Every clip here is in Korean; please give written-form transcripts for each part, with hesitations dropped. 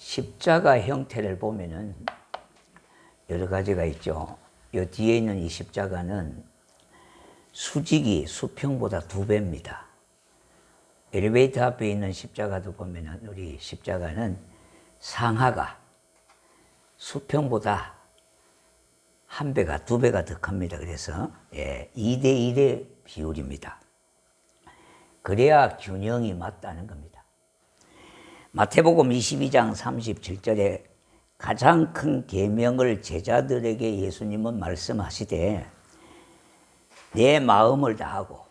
십자가 형태를 보면은 여러 가지가 있죠. 요 뒤에 있는 이 십자가는 수직이 수평보다 2배입니다. 엘리베이터 앞에 있는 십자가도 보면은 우리 십자가는 상하가 수평보다 1배가 2배가 더 큽니다. 그래서 2대1의 비율입니다. 그래야 균형이 맞다는 겁니다. 마태복음 22장 37절에 가장 큰 계명을 제자들에게 예수님은 말씀하시되 내 마음을 다하고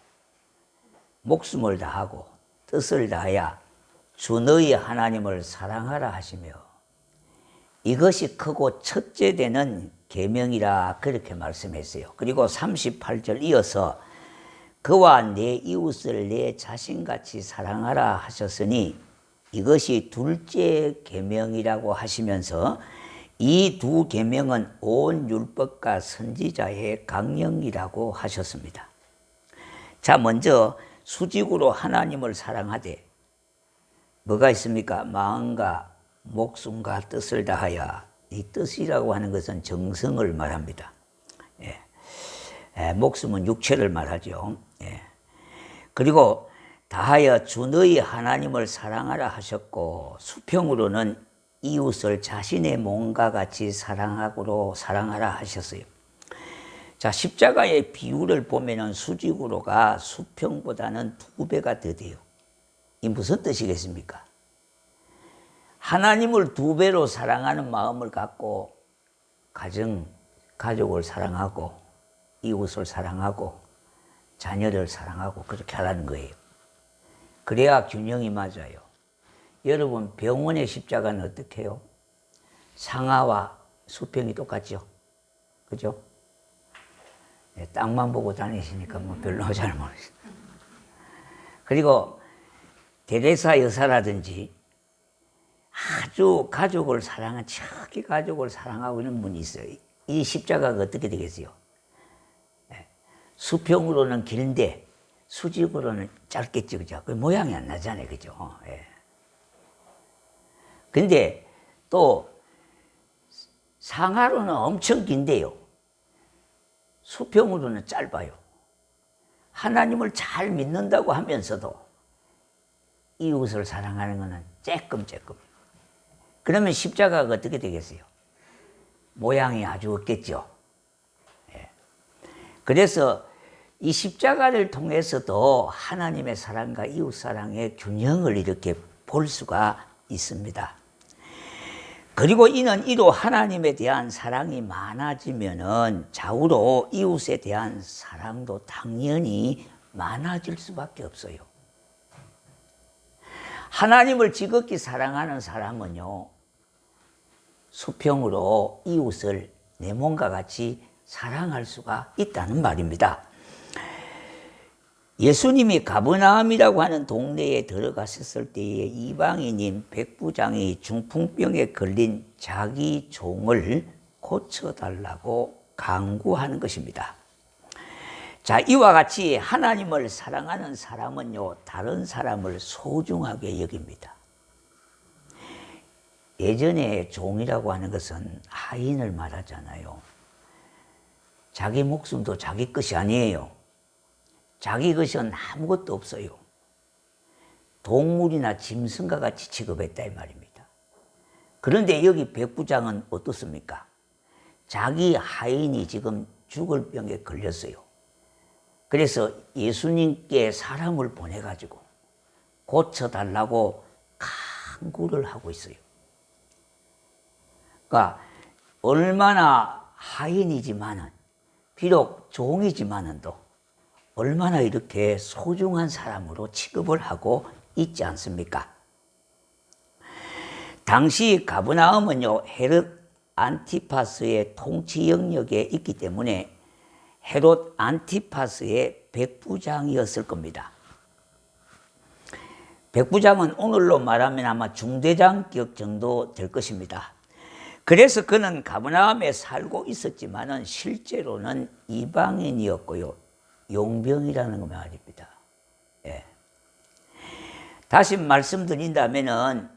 목숨을 다하고 뜻을 다하여 주 너희 하나님을 사랑하라 하시며 이것이 크고 첫째 되는 계명이라 그렇게 말씀했어요. 그리고 38절 이어서 그와 내 이웃을 내 자신같이 사랑하라 하셨으니 이것이 둘째 계명이라고 하시면서 이 두 계명은 온 율법과 선지자의 강령이라고 하셨습니다. 자, 먼저 수직으로 하나님을 사랑하되 뭐가 있습니까? 마음과 목숨과 뜻을 다하여, 이 뜻이라고 하는 것은 정성을 말합니다. 목숨은 육체를 말하죠. 그리고 다하여 주 너희 하나님을 사랑하라 하셨고, 수평으로는 이웃을 자신의 몸과 같이 사랑하라 하셨어요. 자, 십자가의 비율을 보면은 수직으로가 수평보다는 2배가 더 돼요. 이 무슨 뜻이겠습니까? 하나님을 2배로 사랑하는 마음을 갖고 가족을 사랑하고 이웃을 사랑하고 자녀를 사랑하고 그렇게 하라는 거예요. 그래야 균형이 맞아요. 여러분, 병원의 십자가는 어떻게 해요? 상하와 수평이 똑같죠? 그죠? 땅만 보고 다니시니까 뭐 별로 잘 모르겠어요. 그리고 데레사 여사라든지 아주 가족을 사랑한, 척히 가족을 사랑하고 있는 분이 있어요. 이 십자가가 어떻게 되겠어요? 수평으로는 긴데 수직으로는 짧겠죠, 그죠? 그 모양이 안 나잖아요, 그죠? 근데 또 상하로는 엄청 긴데요, 수평으로는 짧아요. 하나님을 잘 믿는다고 하면서도 이웃을 사랑하는 것은 쬐끔. 그러면 십자가가 어떻게 되겠어요? 모양이 아주 없겠죠. 그래서 이 십자가를 통해서도 하나님의 사랑과 이웃 사랑의 균형을 이렇게 볼 수가 있습니다. 그리고 이는 이로 하나님에 대한 사랑이 많아지면은 좌우로 이웃에 대한 사랑도 당연히 많아질 수밖에 없어요. 하나님을 지극히 사랑하는 사람은요, 수평으로 이웃을 내 몸과 같이 사랑할 수가 있다는 말입니다. 예수님이 가버나움이라고 하는 동네에 들어가셨을 때에 이방인인 백부장이 중풍병에 걸린 자기 종을 고쳐달라고 강구하는 것입니다. 자, 이와 같이 하나님을 사랑하는 사람은요, 다른 사람을 소중하게 여깁니다. 예전에 종이라고 하는 것은 하인을 말하잖아요. 자기 목숨도 자기 것이 아니에요. 자기 것은 아무것도 없어요. 동물이나 짐승과 같이 취급했다 이 말입니다. 그런데 여기 백부장은 어떻습니까? 자기 하인이 지금 죽을 병에 걸렸어요. 그래서 예수님께 사람을 보내가지고 고쳐달라고 간구를 하고 있어요. 그러니까 얼마나 하인이지만은, 비록 종이지만은 또 얼마나 이렇게 소중한 사람으로 취급을 하고 있지 않습니까? 당시 가버나움은요, 헤롯 안티파스의 통치 영역에 있기 때문에 헤롯 안티파스의 백부장이었을 겁니다. 백부장은 오늘로 말하면 아마 중대장격 정도 될 것입니다. 그래서 그는 가버나움에 살고 있었지만은 실제로는 이방인이었고요, 용병이라는 말입니다. 다시 말씀드린다면은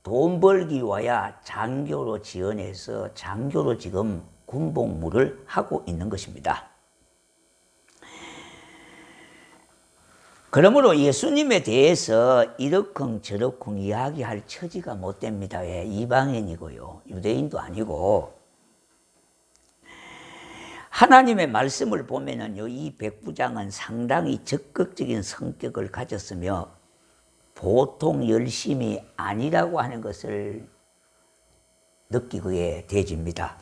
돈 벌기 위하여 장교로 지원해서 장교로 지금 군복무를 하고 있는 것입니다. 그러므로 예수님에 대해서 이러쿵 저러쿵 이야기할 처지가 못 됩니다. 왜? 이방인이고요. 유대인도 아니고. 하나님의 말씀을 보면은요, 이 백부장은 상당히 적극적인 성격을 가졌으며 보통 열심이 아니라고 하는 것을 느끼게 되집니다.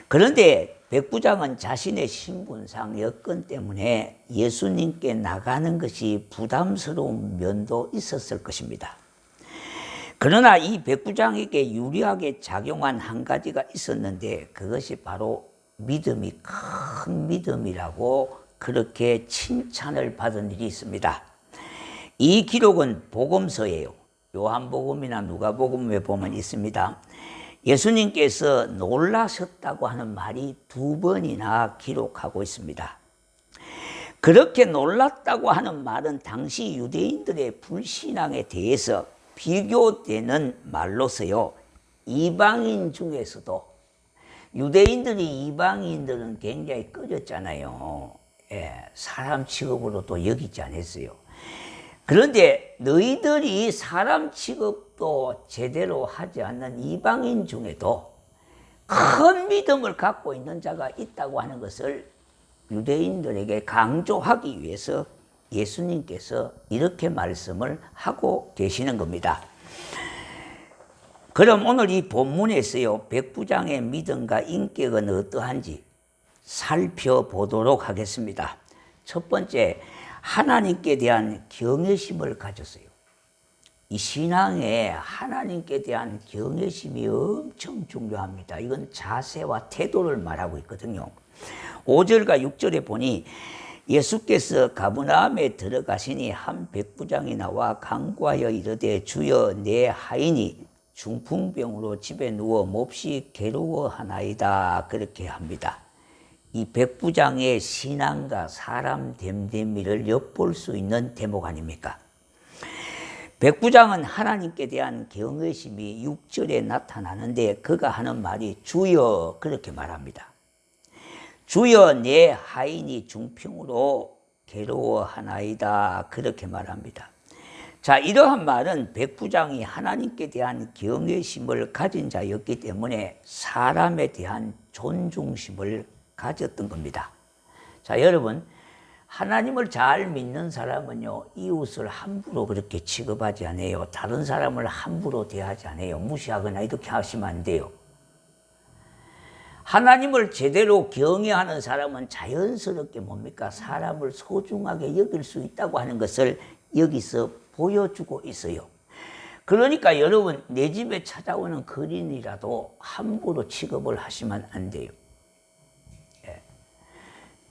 그런데 백부장은 자신의 신분상 여건 때문에 예수님께 나가는 것이 부담스러운 면도 있었을 것입니다. 그러나 이 백부장에게 유리하게 작용한 한 가지가 있었는데 그것이 바로 믿음이 큰 믿음이라고 그렇게 칭찬을 받은 일이 있습니다. 이 기록은 복음서예요. 요한복음이나 누가복음에 보면 있습니다. 예수님께서 놀라셨다고 하는 말이 2번이나 기록하고 있습니다. 그렇게 놀랐다고 하는 말은 당시 유대인들의 불신앙에 대해서 비교되는 말로서요, 이방인 중에서도 유대인들이 이방인들은 굉장히 꺼렸잖아요. 예, 사람 취급으로도 여기지 않았어요. 그런데 너희들이 사람 취급도 제대로 하지 않는 이방인 중에도 큰 믿음을 갖고 있는 자가 있다고 하는 것을 유대인들에게 강조하기 위해서 예수님께서 이렇게 말씀을 하고 계시는 겁니다. 그럼 오늘 이 본문에서요, 백부장의 믿음과 인격은 어떠한지 살펴보도록 하겠습니다. 첫 번째, 하나님께 대한 경외심을 가졌어요. 이 신앙에 하나님께 대한 경외심이 엄청 중요합니다. 이건 자세와 태도를 말하고 있거든요. 5절과 6절에 보니 예수께서 가버나움에 들어가시니 한 백부장이 나와 간구하여 이르되 주여 내 하인이 중풍병으로 집에 누워 몹시 괴로워하나이다. 그렇게 합니다. 이 백부장의 신앙과 사람 됨됨이를 엿볼 수 있는 대목 아닙니까? 백부장은 하나님께 대한 경외심이 6절에 나타나는데 그가 하는 말이 주여 그렇게 말합니다. 주여 내 하인이 중풍으로 괴로워하나이다. 그렇게 말합니다. 자, 이러한 말은 백부장이 하나님께 대한 경외심을 가진 자였기 때문에 사람에 대한 존중심을 가졌던 겁니다. 자, 여러분, 하나님을 잘 믿는 사람은요, 이웃을 함부로 그렇게 취급하지 않아요. 다른 사람을 함부로 대하지 않아요. 무시하거나 이렇게 하시면 안 돼요. 하나님을 제대로 경외하는 사람은 자연스럽게 뭡니까? 사람을 소중하게 여길 수 있다고 하는 것을 여기서 보여주고 있어요. 그러니까 여러분, 내 집에 찾아오는 거린이라도 함부로 취급을 하시면 안 돼요.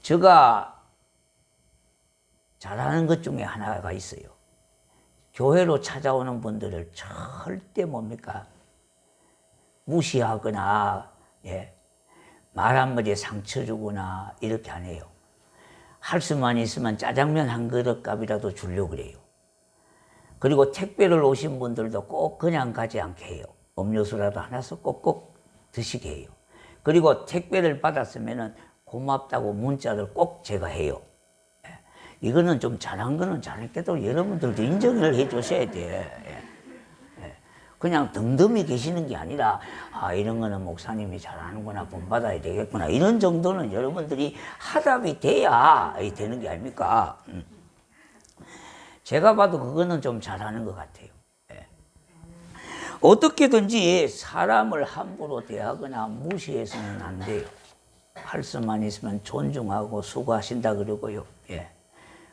제가 잘하는 것 중에 하나가 있어요. 교회로 찾아오는 분들을 절대 뭡니까? 무시하거나, 말 한마디에 상처 주거나 이렇게 안 해요. 할 수만 있으면 짜장면 한 그릇 값이라도 주려고 그래요. 그리고 택배를 오신 분들도 꼭 그냥 가지 않게 해요. 음료수라도 하나씩 꼭꼭 드시게 해요. 그리고 택배를 받았으면은 고맙다고 문자를 꼭 제가 해요. 이거는 좀 잘한 거는 잘했게도 여러분들도 인정을 해 주셔야 돼. 그냥 덤덤히 계시는 게 아니라 이런 거는 목사님이 잘하는구나, 본받아야 되겠구나, 이런 정도는 여러분들이 하답이 돼야 되는 게 아닙니까? 제가 봐도 그거는 좀 잘하는 것 같아요. 어떻게든지 사람을 함부로 대하거나 무시해서는 안 돼요. 할 수만 있으면 존중하고 수고하신다 그러고요.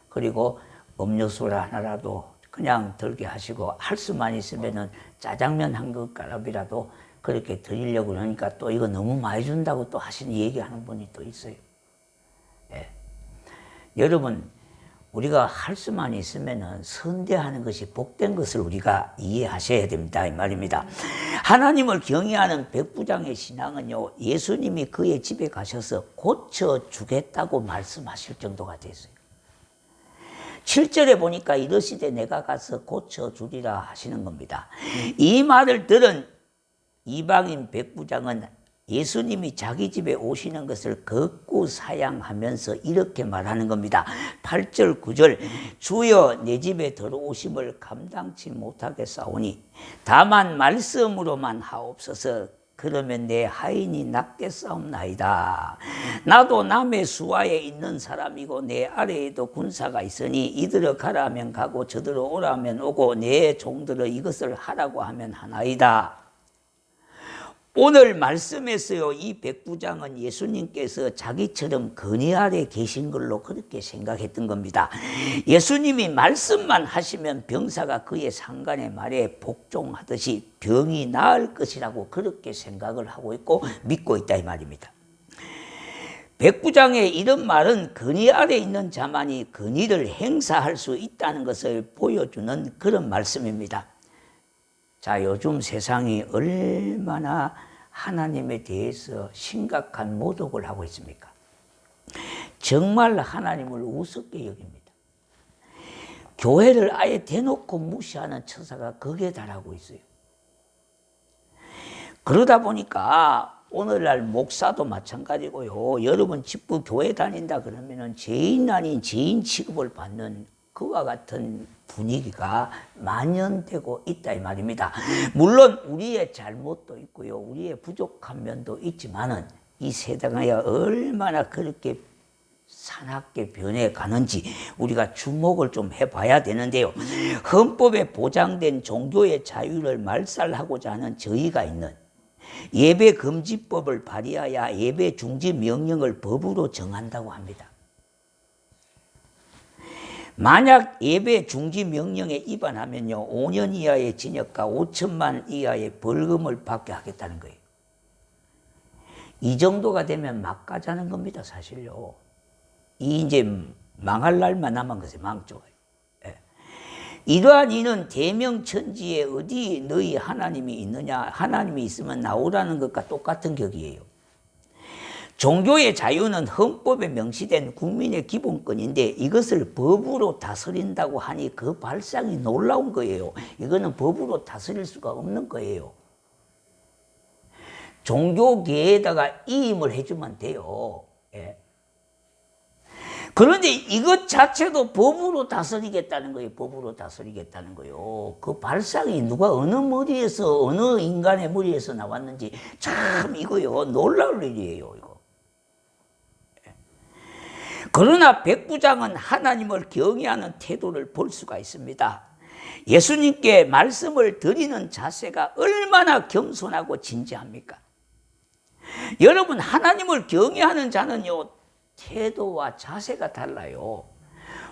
그리고 음료수를 하나라도 그냥 들게 하시고, 할 수만 있으면은 짜장면 한 그릇가락이라도 그렇게 드리려고 그러니까 또 이거 너무 많이 준다고 또 하시는 얘기하는 분이 또 있어요. 여러분, 우리가 할 수만 있으면은 선대하는 것이 복된 것을 우리가 이해하셔야 됩니다. 이 말입니다. 하나님을 경외하는 백부장의 신앙은요, 예수님이 그의 집에 가셔서 고쳐주겠다고 말씀하실 정도가 됐어요. 7절에 보니까 이르시되 내가 가서 고쳐주리라 하시는 겁니다. 이 말을 들은 이방인 백부장은 예수님이 자기 집에 오시는 것을 극구 사양하면서 이렇게 말하는 겁니다. 8절 9절 주여 내 집에 들어오심을 감당치 못하겠사오니 다만 말씀으로만 하옵소서. 그러면 내 하인이 낫겠사옵나이다. 나도 남의 수하에 있는 사람이고 내 아래에도 군사가 있으니 이들을 가라 하면 가고 저들을 오라 하면 오고 내 종들을 이것을 하라고 하면 하나이다. 오늘 말씀에서요, 이 백부장은 예수님께서 자기처럼 근위 아래 계신 걸로 그렇게 생각했던 겁니다. 예수님이 말씀만 하시면 병사가 그의 상관의 말에 복종하듯이 병이 나을 것이라고 그렇게 생각을 하고 있고 믿고 있다 이 말입니다. 백부장의 이런 말은 근위 아래 있는 자만이 근위를 행사할 수 있다는 것을 보여주는 그런 말씀입니다. 자, 요즘 세상이 얼마나 하나님에 대해서 심각한 모독을 하고 있습니까? 정말 하나님을 우습게 여깁니다. 교회를 아예 대놓고 무시하는 처사가 극에 달하고 있어요. 그러다 보니까 오늘날 목사도 마찬가지고요. 여러분 집부 교회 다닌다 그러면은 죄인 아닌 죄인 취급을 받는 그와 같은 분위기가 만연되고 있다 이 말입니다. 물론 우리의 잘못도 있고요. 우리의 부족한 면도 있지만은 이 세상에 얼마나 그렇게 사납게 변해가는지 우리가 주목을 좀 해봐야 되는데요. 헌법에 보장된 종교의 자유를 말살하고자 하는 저희가 있는 예배 금지법을 발의하여 예배 중지 명령을 법으로 정한다고 합니다. 만약 예배 중지 명령에 위반하면요 5년 이하의 징역과 5천만 이하의 벌금을 받게 하겠다는 거예요. 이 정도가 되면 막 가자는 겁니다, 사실요. 이 이제 망할 날만 남은 것이 망조예요. 예. 이러한 이는 대명천지에 어디 너희 하나님이 있느냐, 하나님이 있으면 나오라는 것과 똑같은 격이에요. 종교의 자유는 헌법에 명시된 국민의 기본권인데 이것을 법으로 다스린다고 하니 그 발상이 놀라운 거예요. 이거는 법으로 다스릴 수가 없는 거예요. 종교계에다가 이임을 해주면 돼요. 예. 그런데 이것 자체도 법으로 다스리겠다는 거예요. 법으로 다스리겠다는 거예요. 그 발상이 누가 어느 머리에서 어느 인간의 머리에서 나왔는지 참 이거요 놀라울 일이에요. 이거. 그러나 백부장은 하나님을 경외하는 태도를 볼 수가 있습니다. 예수님께 말씀을 드리는 자세가 얼마나 겸손하고 진지합니까? 여러분, 하나님을 경외하는 자는요 태도와 자세가 달라요.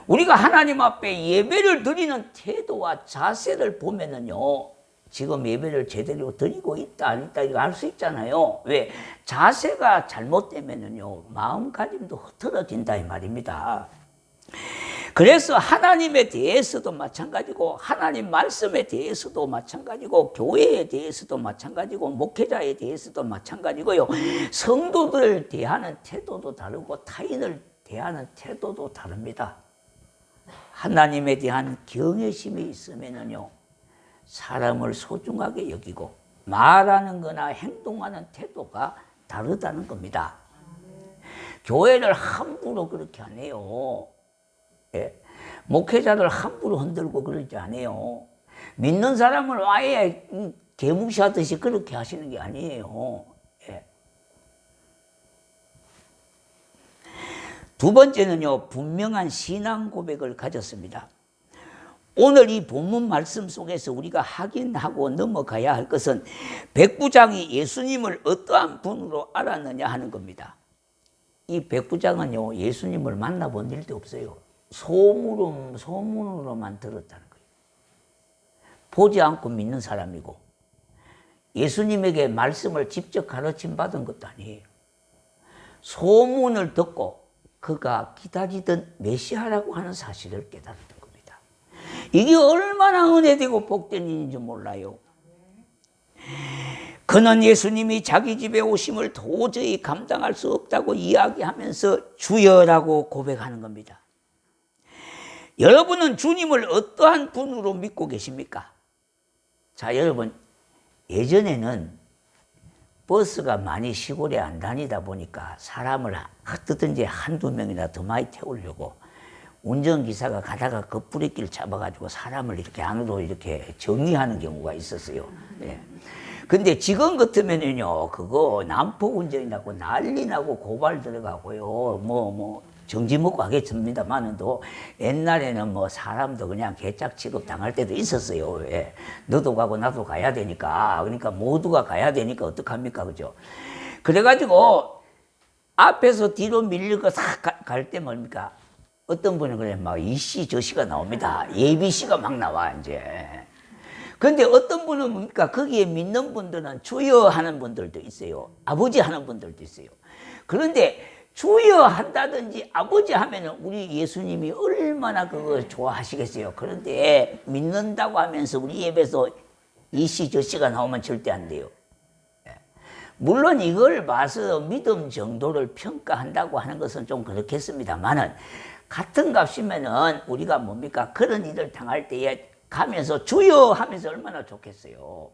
우리가 하나님 앞에 예배를 드리는 태도와 자세를 보면은요 지금 예배를 제대로 드리고 있다 안 있다 이거 알 수 있잖아요. 왜? 자세가 잘못되면은요 마음가짐도 흐트러진다 이 말입니다. 그래서 하나님에 대해서도 마찬가지고 하나님 말씀에 대해서도 마찬가지고 교회에 대해서도 마찬가지고 목회자에 대해서도 마찬가지고요. 성도들을 대하는 태도도 다르고 타인을 대하는 태도도 다릅니다. 하나님에 대한 경외심이 있으면은요 사람을 소중하게 여기고 말하는 거나 행동하는 태도가 다르다는 겁니다. 교회를 함부로 그렇게 안 해요. 예. 목회자들 함부로 흔들고 그러지 않아요. 믿는 사람을 아예 개무시하듯이 그렇게 하시는 게 아니에요. 예. 두 번째는요 분명한 신앙 고백을 가졌습니다. 오늘 이 본문 말씀 속에서 우리가 확인하고 넘어가야 할 것은 백부장이 예수님을 어떠한 분으로 알았느냐 하는 겁니다. 이 백부장은요 예수님을 만나본 일도 없어요. 소문으로만 들었다는 거예요. 보지 않고 믿는 사람이고 예수님에게 말씀을 직접 가르침 받은 것도 아니에요. 소문을 듣고 그가 기다리던 메시아라고 하는 사실을 깨달았던 겁니다. 이게 얼마나 은혜되고 복된 일인지 몰라요. 그는 예수님이 자기 집에 오심을 도저히 감당할 수 없다고 이야기하면서 주여라고 고백하는 겁니다. 여러분은 주님을 어떠한 분으로 믿고 계십니까? 자, 여러분, 예전에는 버스가 많이 시골에 안 다니다 보니까 사람을 어떻든지 한두 명이나 더 많이 태우려고 운전기사가 가다가 그 브레이크를 잡아가지고 사람을 이렇게 안으로 이렇게 정리하는 경우가 있었어요. 예. 근데 지금 같으면은요, 그거 난폭 운전이라고 난리 나고 고발 들어가고요. 정지 먹고 하겠습니다만은 또 옛날에는 뭐 사람도 그냥 개짝 취급 당할 때도 있었어요. 예. 너도 가고 나도 가야 되니까. 그러니까 모두가 가야 되니까 어떡합니까? 그죠? 그래가지고 앞에서 뒤로 밀리고 싹 갈 때 뭡니까? 어떤 분은 그래, 막 이씨 저씨가 나옵니다. 예비씨가 막 나와, 이제. 근데 어떤 분은 뭡니까? 거기에 믿는 분들은 주여 하는 분들도 있어요. 아버지 하는 분들도 있어요. 그런데 주여 한다든지 아버지 하면은 우리 예수님이 얼마나 그거 좋아하시겠어요. 그런데 믿는다고 하면서 우리 예배에서 이씨 저씨가 나오면 절대 안 돼요. 물론 이걸 봐서 믿음 정도를 평가한다고 하는 것은 좀 그렇겠습니다만은 같은 값이면은 우리가 뭡니까? 그런 일을 당할 때에 가면서 주여 하면서 얼마나 좋겠어요.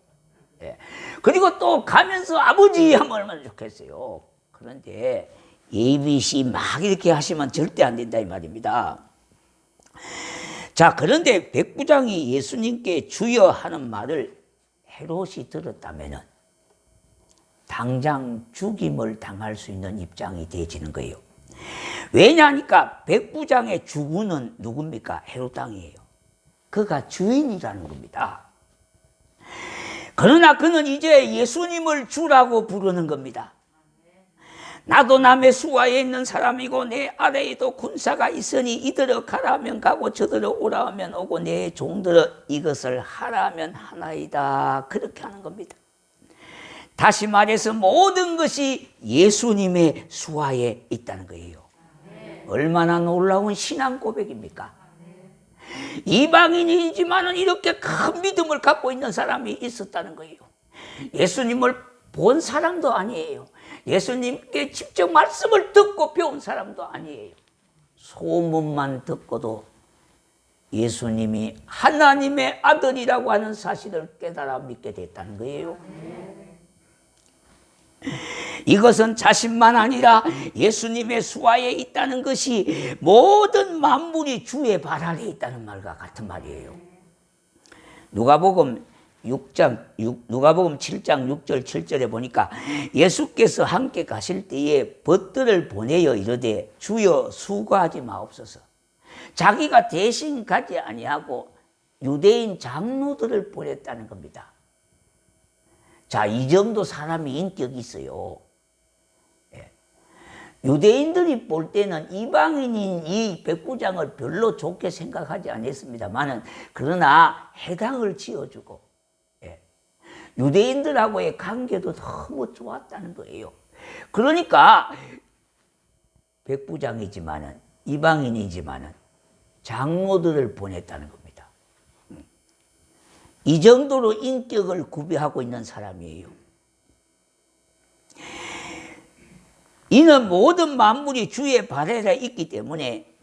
예. 그리고 또 가면서 아버지 하면 얼마나 좋겠어요. 그런데 ABC 막 이렇게 하시면 절대 안 된다 이 말입니다. 자, 그런데 백부장이 예수님께 주여 하는 말을 헤롯이 들었다면은 당장 죽임을 당할 수 있는 입장이 되어지는 거예요. 왜냐하니까 백부장의 주군은 누굽니까? 헤롯 왕이에요. 그가 주인이라는 겁니다. 그러나 그는 이제 예수님을 주라고 부르는 겁니다. 나도 남의 수하에 있는 사람이고 내 아래에도 군사가 있으니 이들어 가라 하면 가고 저들어 오라 하면 오고 내 종들어 이것을 하라 하면 하나이다. 그렇게 하는 겁니다. 다시 말해서 모든 것이 예수님의 수하에 있다는 거예요. 얼마나 놀라운 신앙 고백입니까? 이방인이지만은 이렇게 큰 믿음을 갖고 있는 사람이 있었다는 거예요. 예수님을 본 사람도 아니에요. 예수님께 직접 말씀을 듣고 배운 사람도 아니에요. 소문만 듣고도 예수님이 하나님의 아들이라고 하는 사실을 깨달아 믿게 됐다는 거예요. 이것은 자신만 아니라 예수님의 수하에 있다는 것이 모든 만물이 주의 발 아래 있다는 말과 같은 말이에요. 누가복음 7장 6절 7절에 보니까 예수께서 함께 가실 때에 벗들을 보내어 이르되 주여 수고하지 마옵소서. 자기가 대신 가지 아니하고 유대인 장로들을 보냈다는 겁니다. 자, 이 정도 사람이 인격이 있어요. 유대인들이 볼 때는 이방인인 이 백부장을 별로 좋게 생각하지 않았습니다만은 그러나 해당을 지어주고 유대인들하고의 관계도 너무 좋았다는 거예요. 그러니까 백부장이지만은 이방인이지만은 장로들을 보냈다는 겁니다. 이 정도로 인격을 구비하고 있는 사람이에요. 이는 모든 만물이 주의 발 아래 있기 때문에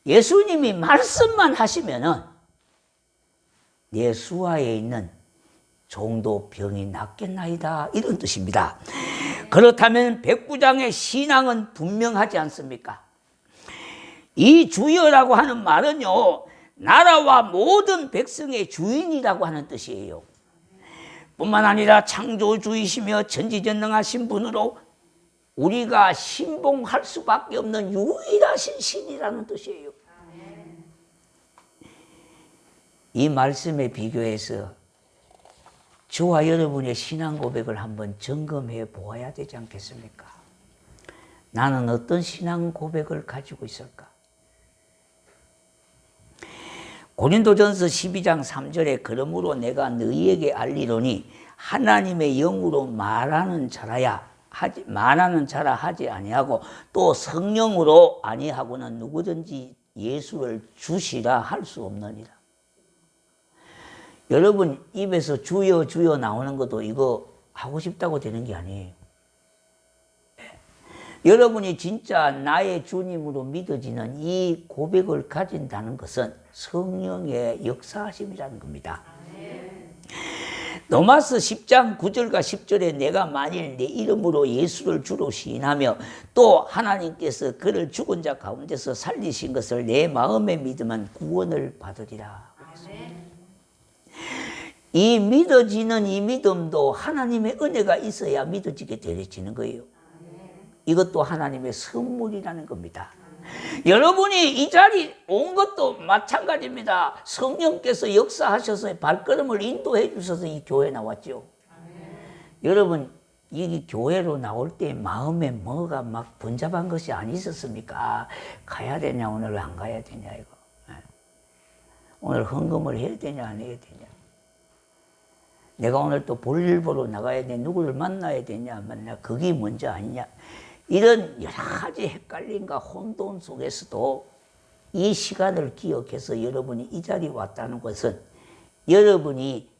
예수님이 말씀만 하시면은 내 수하에 있는 종도 병이 낫겠나이다 이런 뜻입니다. 그렇다면 백부장의 신앙은 분명하지 않습니까? 이 주여라고 하는 말은요, 나라와 모든 백성의 주인이라고 하는 뜻이에요. 뿐만 아니라 창조주이시며 전지전능하신 분으로 우리가 신봉할 수밖에 없는 유일하신 신이라는 뜻이에요. 이 말씀에 비교해서 저와 여러분의 신앙 고백을 한번 점검해 보아야 되지 않겠습니까? 나는 어떤 신앙 고백을 가지고 있을까? 고린도전서 12장 3절에 그러므로 내가 너희에게 알리노니 하나님의 영으로 말하는 자라 하지 아니하고 또 성령으로 아니하고는 누구든지 예수를 주시라 할 수 없느니라. 여러분 입에서 주여 주여 나오는 것도 이거 하고 싶다고 되는 게 아니에요. 여러분이 진짜 나의 주님으로 믿어지는 이 고백을 가진다는 것은 성령의 역사하심이라는 겁니다. 로마서 10장 9절과 10절에 내가 만일 내 이름으로 예수를 주로 시인하며 또 하나님께서 그를 죽은 자 가운데서 살리신 것을 내 마음에 믿으면 구원을 받으리라. 이 믿어지는 이 믿음도 하나님의 은혜가 있어야 믿어지게 되어지는 거예요. 이것도 하나님의 선물이라는 겁니다. 여러분이 이 자리 온 것도 마찬가지입니다. 성령께서 역사하셔서 발걸음을 인도해 주셔서 이 교회에 나왔죠. 여러분 이 교회로 나올 때 마음에 뭐가 막 번잡한 것이 안 있었습니까? 가야 되냐 오늘 안 가야 되냐 이거. 오늘 헌금을 해야 되냐 안 해야 되냐. 내가 오늘 또 볼일 보러 나가야 돼. 누구를 만나야 되냐 만나. 그게 먼저 아니냐. 이런 여러 가지 헷갈림과 혼돈 속에서도 이 시간을 기억해서 여러분이 이 자리에 왔다는 것은 여러분이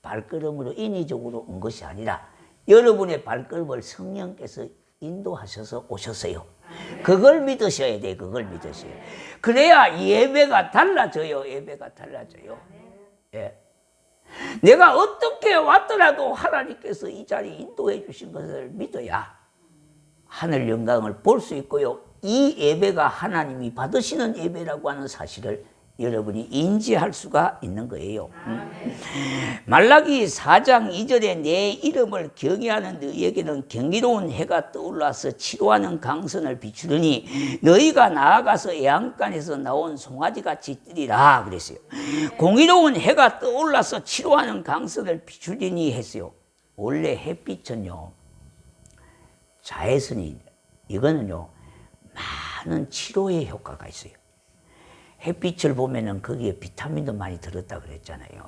발걸음으로 인위적으로 온 것이 아니라 여러분의 발걸음을 성령께서 인도하셔서 오셨어요. 그걸 믿으셔야 돼. 그걸 믿으셔야 돼. 그래야 예배가 달라져요. 예배가 달라져요. 예. 내가 어떻게 왔더라도 하나님께서 이 자리에 인도해 주신 것을 믿어야 하늘 영광을 볼 수 있고요. 이 예배가 하나님이 받으시는 예배라고 하는 사실을 여러분이 인지할 수가 있는 거예요. 말라기 4장 2절에 내 이름을 경외하는 너희에게는 경이로운 해가 떠올라서 치료하는 강선을 비추더니 너희가 나아가서 애양간에서 나온 송아지같이 뜨리라 그랬어요. 공의로운 해가 떠올라서 치료하는 강선을 비추리니 했어요. 원래 햇빛은요 자외선이 이거는요 많은 치료의 효과가 있어요. 햇빛을 보면은 거기에 비타민도 많이 들었다 그랬잖아요.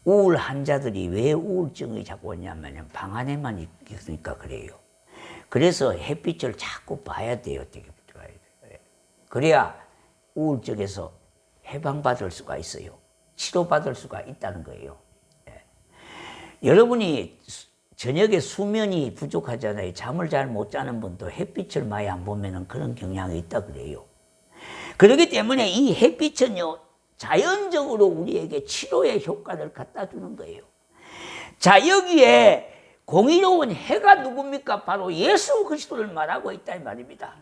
우울 환자들이 왜 우울증이 자꾸 오냐면 방 안에만 있으니까 그래요. 그래서 햇빛을 자꾸 봐야 돼요. 그래야 우울증에서 해방받을 수가 있어요. 치료받을 수가 있다는 거예요. 여러분이 저녁에 수면이 부족하잖아요. 잠을 잘 못 자는 분도 햇빛을 많이 안 보면 그런 경향이 있다 그래요. 그렇기 때문에 이 햇빛은요 자연적으로 우리에게 치료의 효과를 갖다 주는 거예요. 자, 여기에 공의로운 해가 누굽니까? 바로 예수 그리스도를 말하고 있다 이 말입니다.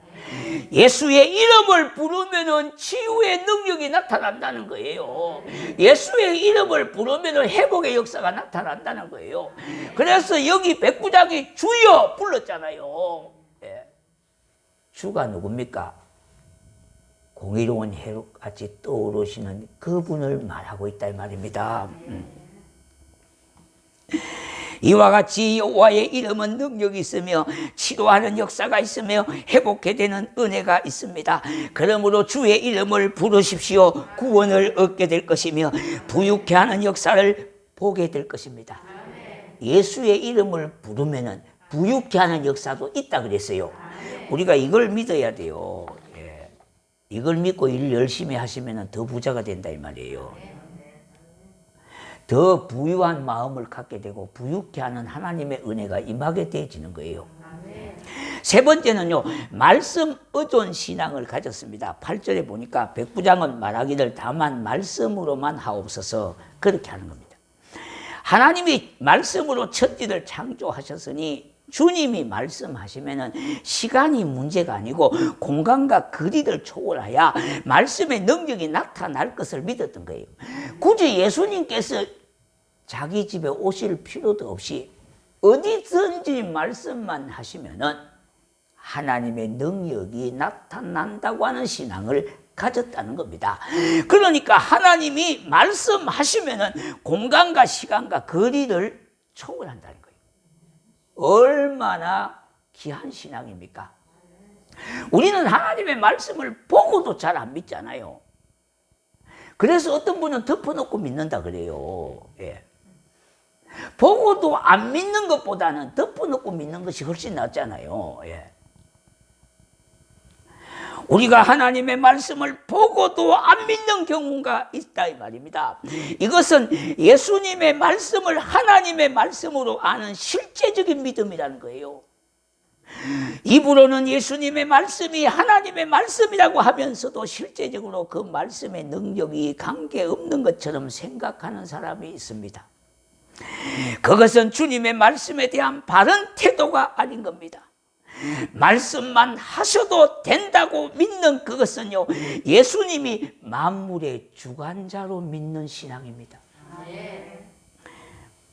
예수의 이름을 부르면은 치유의 능력이 나타난다는 거예요. 예수의 이름을 부르면은 회복의 역사가 나타난다는 거예요. 그래서 여기 백부장이 주여 불렀잖아요. 주가 누굽니까? 공의로운 해같이 떠오르시는 그분을 말하고 있다 이 말입니다. 이와 같이 여호와의 이름은 능력이 있으며 치료하는 역사가 있으며 회복해 되는 은혜가 있습니다. 그러므로 주의 이름을 부르십시오. 구원을 얻게 될 것이며 부유케 하는 역사를 보게 될 것입니다. 예수의 이름을 부르면은 부유케 하는 역사도 있다 그랬어요. 우리가 이걸 믿어야 돼요. 이걸 믿고 일 열심히 하시면 더 부자가 된다 이 말이에요. 더 부유한 마음을 갖게 되고 부유케 하는 하나님의 은혜가 임하게 되어지는 거예요. 세 번째는요, 말씀 의존 신앙을 가졌습니다. 8절에 보니까 백부장은 말하기를 다만 말씀으로만 하옵소서 그렇게 하는 겁니다. 하나님이 말씀으로 천지를 창조하셨으니 주님이 말씀하시면은 시간이 문제가 아니고 공간과 거리를 초월하여 말씀의 능력이 나타날 것을 믿었던 거예요. 굳이 예수님께서 자기 집에 오실 필요도 없이 어디든지 말씀만 하시면은 하나님의 능력이 나타난다고 하는 신앙을 가졌다는 겁니다. 그러니까 하나님이 말씀하시면은 공간과 시간과 거리를 초월한다는 거예요. 얼마나 귀한 신앙입니까? 우리는 하나님의 말씀을 보고도 잘 안 믿잖아요. 그래서 어떤 분은 덮어놓고 믿는다 그래요. 보고도 안 믿는 것보다는 덮어놓고 믿는 것이 훨씬 낫잖아요. 우리가 하나님의 말씀을 보고도 안 믿는 경우가 있다 이 말입니다. 이것은 예수님의 말씀을 하나님의 말씀으로 아는 실제적인 믿음이라는 거예요. 입으로는 예수님의 말씀이 하나님의 말씀이라고 하면서도 실제적으로 그 말씀의 능력이 관계없는 것처럼 생각하는 사람이 있습니다. 그것은 주님의 말씀에 대한 바른 태도가 아닌 겁니다. 말씀만 하셔도 된다고 믿는 그것은요, 예수님이 만물의 주관자로 믿는 신앙입니다.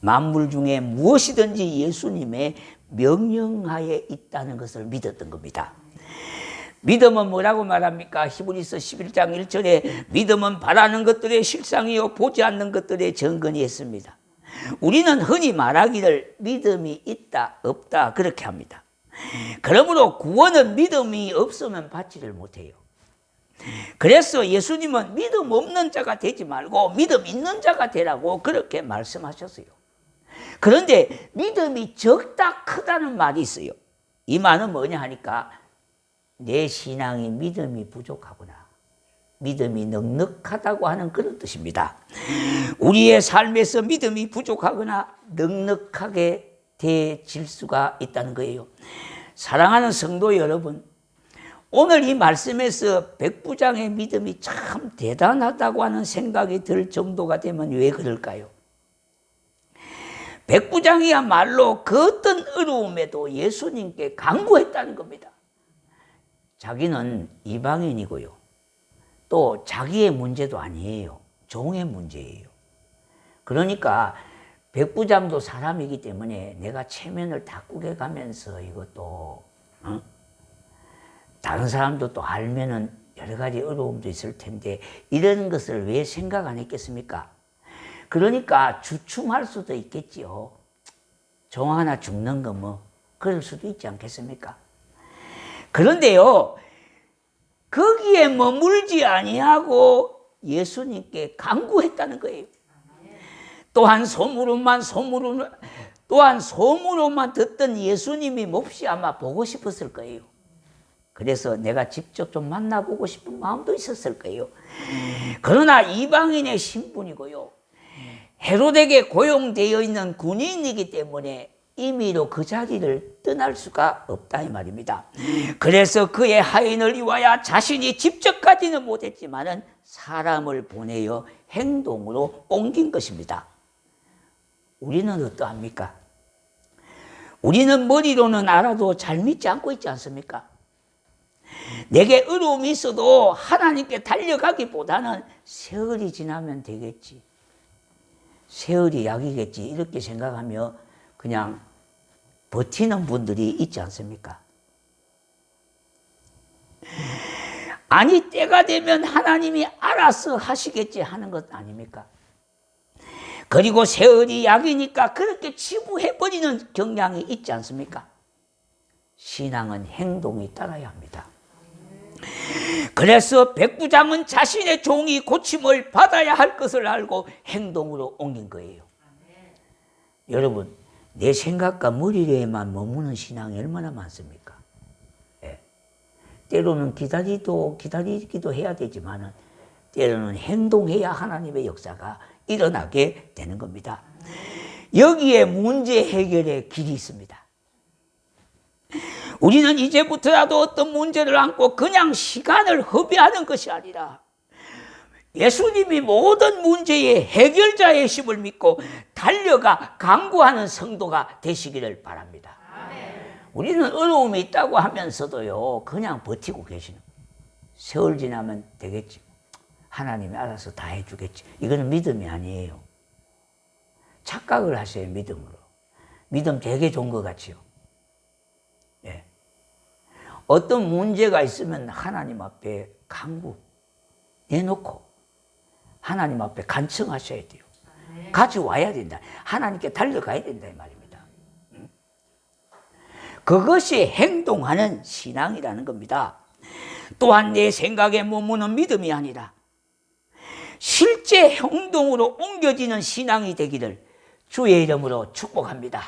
만물 중에 무엇이든지 예수님의 명령하에 있다는 것을 믿었던 겁니다. 믿음은 뭐라고 말합니까? 히브리서 11장 1절에 믿음은 바라는 것들의 실상이요 보지 않는 것들의 증거니 했습니다. 우리는 흔히 말하기를 믿음이 있다 없다 그렇게 합니다. 그러므로 구원은 믿음이 없으면 받지를 못해요. 그래서 예수님은 믿음 없는 자가 되지 말고 믿음 있는 자가 되라고 그렇게 말씀하셨어요. 그런데 믿음이 적다 크다는 말이 있어요. 이 말은 뭐냐 하니까 내 신앙이 믿음이 부족하구나, 믿음이 넉넉하다고 하는 그런 뜻입니다. 우리의 삶에서 믿음이 부족하거나 넉넉하게 되질 수가 있다는 거예요. 사랑하는 성도 여러분, 오늘 이 말씀에서 백부장의 믿음이 참 대단하다고 하는 생각이 들 정도가 되면 왜 그럴까요? 백부장이야말로 그 어떤 어려움에도 예수님께 간구했다는 겁니다. 자기는 이방인이고요, 또 자기의 문제도 아니에요. 종의 문제예요. 그러니까 백부장도 사람이기 때문에 내가 체면을 닦게 가면서 이것도 다른 사람도 또 알면은 여러 가지 어려움도 있을 텐데 이런 것을 왜 생각 안 했겠습니까? 그러니까 주춤할 수도 있겠지요. 종 하나 죽는 거 뭐 그럴 수도 있지 않겠습니까? 그런데요, 거기에 머물지 아니하고 예수님께 간구했다는 거예요. 또한 소문으로만 듣던 예수님이 몹시 아마 보고 싶었을 거예요. 그래서 내가 직접 좀 만나보고 싶은 마음도 있었을 거예요. 그러나 이방인의 신분이고요, 헤로데에게 고용되어 있는 군인이기 때문에 임의로 그 자리를 떠날 수가 없다 이 말입니다. 그래서 그의 하인을 이와야 자신이 직접 가지는 못했지만은 사람을 보내어 행동으로 옮긴 것입니다. 우리는 어떠합니까? 우리는 머리로는 알아도 잘 믿지 않고 있지 않습니까? 내게 어려움이 있어도 하나님께 달려가기보다는 세월이 지나면 되겠지, 세월이 약이겠지 이렇게 생각하며 그냥 버티는 분들이 있지 않습니까? 아니 때가 되면 하나님이 알아서 하시겠지 하는 것 아닙니까? 그리고 세월이 약이니까 그렇게 치부해버리는 경향이 있지 않습니까? 신앙은 행동이 따라야 합니다. 그래서 백부장은 자신의 종이 고침을 받아야 할 것을 알고 행동으로 옮긴 거예요. 여러분, 내 생각과 머리에만 머무는 신앙이 얼마나 많습니까? 예. 때로는 기다리기도 해야 되지만 때로는 행동해야 하나님의 역사가 일어나게 되는 겁니다. 여기에 문제 해결의 길이 있습니다. 우리는 이제부터라도 어떤 문제를 안고 그냥 시간을 허비하는 것이 아니라 예수님이 모든 문제의 해결자의 힘을 믿고 달려가 간구하는 성도가 되시기를 바랍니다. 우리는 어려움이 있다고 하면서도요, 그냥 버티고 계시는 거예요. 세월 지나면 되겠지, 하나님이 알아서 다 해주겠지. 이거는 믿음이 아니에요. 착각을 하세요. 믿음으로. 믿음 되게 좋은 것 같지요. 예. 어떤 문제가 있으면 하나님 앞에 간구 내놓고 하나님 앞에 간청하셔야 돼요. 가져와야 된다. 하나님께 달려가야 된다 이 말입니다. 그것이 행동하는 신앙이라는 겁니다. 또한 내 생각에 머무는 믿음이 아니라 실제 행동으로 옮겨지는 신앙이 되기를 주의 이름으로 축복합니다.